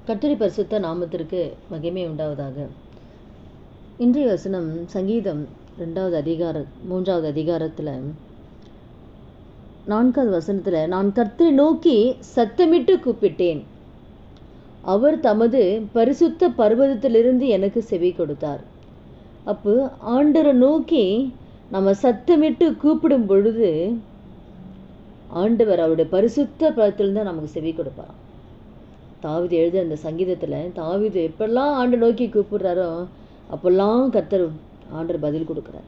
கர்த்தருடைய பரிசுத்த நாமத்திற்கு மகிமை உண்டாவதாக. இன்றைய வசனம் சங்கீதம் 3வது அதிகாரத்தில் 4வது வசனத்தில், நான் கர்த்தரை நோக்கி சத்தமிட்டு கூப்பிட்டேன், அவர் தமது பரிசுத்த பர்வதத்திலிருந்து எனக்கு செவி கொடுத்தார். அப்போ ஆண்டவரை நோக்கி நம்ம சத்தமிட்டு கூப்பிடும் பொழுது ஆண்டவர் அவருடைய பரிசுத்த பர்வதத்திலிருந்து தான் நமக்கு செவி கொடுப்பாராம். தாவீது எழுத அந்த சங்கீதத்தில் தாவீது எப்பெல்லாம் ஆண்டை நோக்கி கூப்பிடுறாரோ அப்பெல்லாம் கர்த்தர் ஆண்டவர் பதில் கொடுக்குறார்.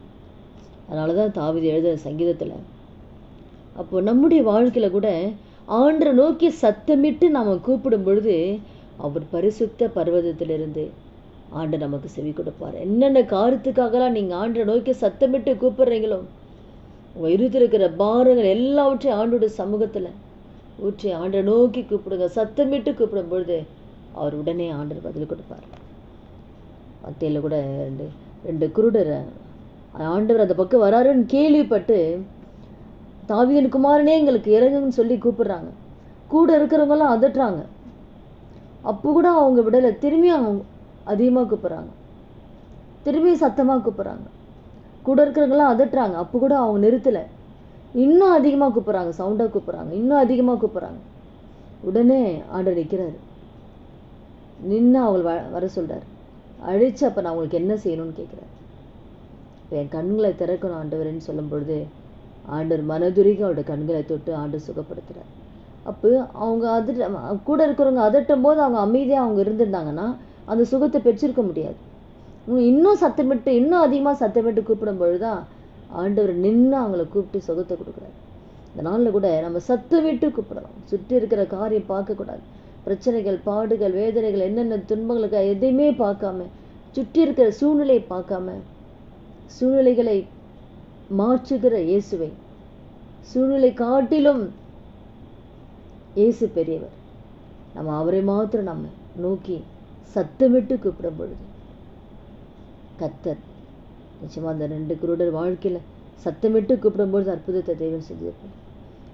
அதனால தான் தாவீது எழுத சங்கீதத்தில். அப்போது நம்முடைய வாழ்க்கையில் கூட ஆண்டரை நோக்கி சத்தமிட்டு நாம் கூப்பிடும் பொழுது அவர் பரிசுத்த பர்வதத்திலிருந்து ஆண்டு நமக்கு செவி கொடுப்பார். என்னென்ன காரியத்துக்காகலாம் நீங்கள் ஆண்டரை நோக்கி சத்தமிட்டு கூப்பிடுறீங்களோ, உங்கள் இருக்கிற பாரங்கள் எல்லாவற்றையும் ஆண்டோட சமூகத்தில் ஊற்றி ஆண்டரை நோக்கி கூப்பிடுங்க. சத்தமிட்டு கூப்பிடும் பொழுது அவர் உடனே ஆண்டர் பதில் கொடுப்பார். மத்தையில் கூட ரெண்டு குருடர் ஆண்டவர் அந்த பக்கம் வராருன்னு கேள்விப்பட்டு தாவீதின் குமாரனே எங்களுக்கு இறங்குன்னு சொல்லி கூப்பிடுறாங்க. கூட இருக்கிறவங்களாம் அதட்டுறாங்க. அப்போ கூட அவங்க விடலை, திரும்பி அவங்க அதிகமாக கூப்பிட்றாங்க, திரும்பி சத்தமாக கூப்பிட்றாங்க. கூட இருக்கிறவங்களாம் அதட்டுறாங்க. அப்போ கூட அவங்க நிறுத்தலை, இன்னும் அதிகமாக கூப்பிட்றாங்க, சவுண்டாக கூப்பிட்றாங்க, இன்னும் அதிகமாக கூப்பிட்றாங்க. உடனே ஆண்டவர் நிற்கிறாரு, நின்று அவங்களை வர சொல்கிறார். அழிச்சு அப்போ நான் அவங்களுக்கு என்ன செய்யணும்னு கேட்குறாரு. இப்போ என் கண்களை திறக்கணும் ஆண்டவர்ன்னு சொல்லும் பொழுது ஆண்டவர் மனதுருகி அவருடைய கண்களை தொட்டு ஆண்டவர் சுகப்படுத்துகிறார். அப்போ அவங்க கூட இருக்கிறவங்க அதட்டும் போது அவங்க அமைதியாக அவங்க இருந்திருந்தாங்கன்னா அந்த சுகத்தை பெற்றிருக்க முடியாது. இன்னும் சத்தமிட்டு இன்னும் அதிகமாக சத்தமிட்டு கூப்பிடும் பொழுதுதான் ஆண்டவர் நின்று அவங்கள கூப்பிட்டு சுகத்தை கொடுக்குறாரு. இந்த நாளில் கூட நம்ம சத்தமிட்டு கூப்பிடலாம். சுற்றி இருக்கிற காரியம் பார்க்கக்கூடாது. பிரச்சனைகள், பாடுகள், வேதனைகள், என்னென்ன துன்பங்களுக்கு எதையுமே பார்க்காம, சுற்றி இருக்கிற சூழ்நிலையை பார்க்காம, சூழ்நிலைகளை மாற்றுகிற இயேசுவை, சூழ்நிலை காட்டிலும் இயேசு பெரியவர், நம்ம அவரை மாத்திரம் நம்ம நோக்கி சத்தமிட்டு கூப்பிடும் பொழுது கர்த்தர் நிச்சயமாக அந்த 2 குருடர் வாழ்க்கையில் சத்தமிட்டு கூப்பிடும்போது அற்புதத்தை தேவன் செஞ்சிருப்பார்.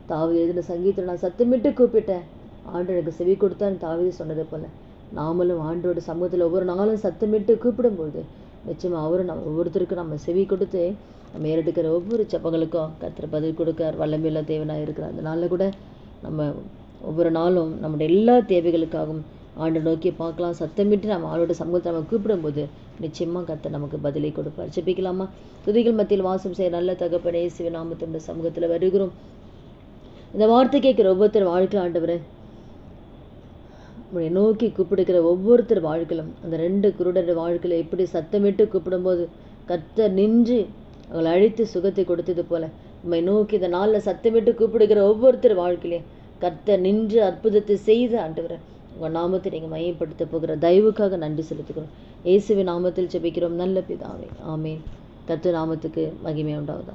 தாவீது எழுதின சங்கீதத்தில் நான் சத்தமிட்டு கூப்பிட்டேன், ஆண்டு எனக்கு செவி கொடுத்தான்னு தாவீது சொன்னதை போல் நாமளும் ஆண்டோட சமூகத்தில் ஒவ்வொரு நாளும் சத்தமிட்டு கூப்பிடும்போது நிச்சயமாக அவரும் நம்ம ஒவ்வொருத்தருக்கும் நம்ம செவி கொடுத்து நம்ம ஏறெடுக்கிற ஒவ்வொரு ஜெபங்களுக்கும் கர்த்தர் பதில் கொடுக்கார். வல்லமையுள்ள தேவனாக இருக்கிறார். அந்த நாளில் கூட நம்ம ஒவ்வொரு நாளும் நம்முடைய எல்லா தேவைகளுக்காகவும் ஆண்டை நோக்கி பார்க்கலாம். சத்தமிட்டு நம்ம ஆளோட சமூகத்தை நம்ம கூப்பிடும்போது நிச்சயமாக கர்த்தர் நமக்கு பதிலை கொடுப்பார். ஜெபிக்கலாமா? துதிகள் மத்தியில் வாசம் செய்ய நல்ல தகப்பனே, இயேசுவின் நாமத்தின் சமூகத்தில் வருகிறோம். இந்த வார்த்தை கேட்குற ஒவ்வொருத்தர் வாழ்க்கை ஆண்டவரே, உங்களை நோக்கி கூப்பிடுகிற ஒவ்வொருத்தர் வாழ்க்கையிலும் அந்த 2 குருடர் வாழ்க்கையில் எப்படி சத்தமிட்டு கூப்பிடும்போது கர்த்தர் நின்று அவங்களை அழைத்து சுகத்தை கொடுத்தது போல உண்மை நோக்கி இந்த நாளில் சத்தமிட்டு கூப்பிடுகிற ஒவ்வொருத்தர் வாழ்க்கையிலே கர்த்தர் நின்று அற்புதத்தை செய்த ஆண்டவரை உங்கள் நாமத்தை நீங்கள் மையப்படுத்த போகிற தயவுக்காக நன்றி செலுத்துகிறோம். இயேசுவின் நாமத்தில் ஜெபிக்கிறோம் நல்ல பிதாவே, ஆமேன். கர்த்தர் நாமத்துக்கு மகிமை உண்டாவதா.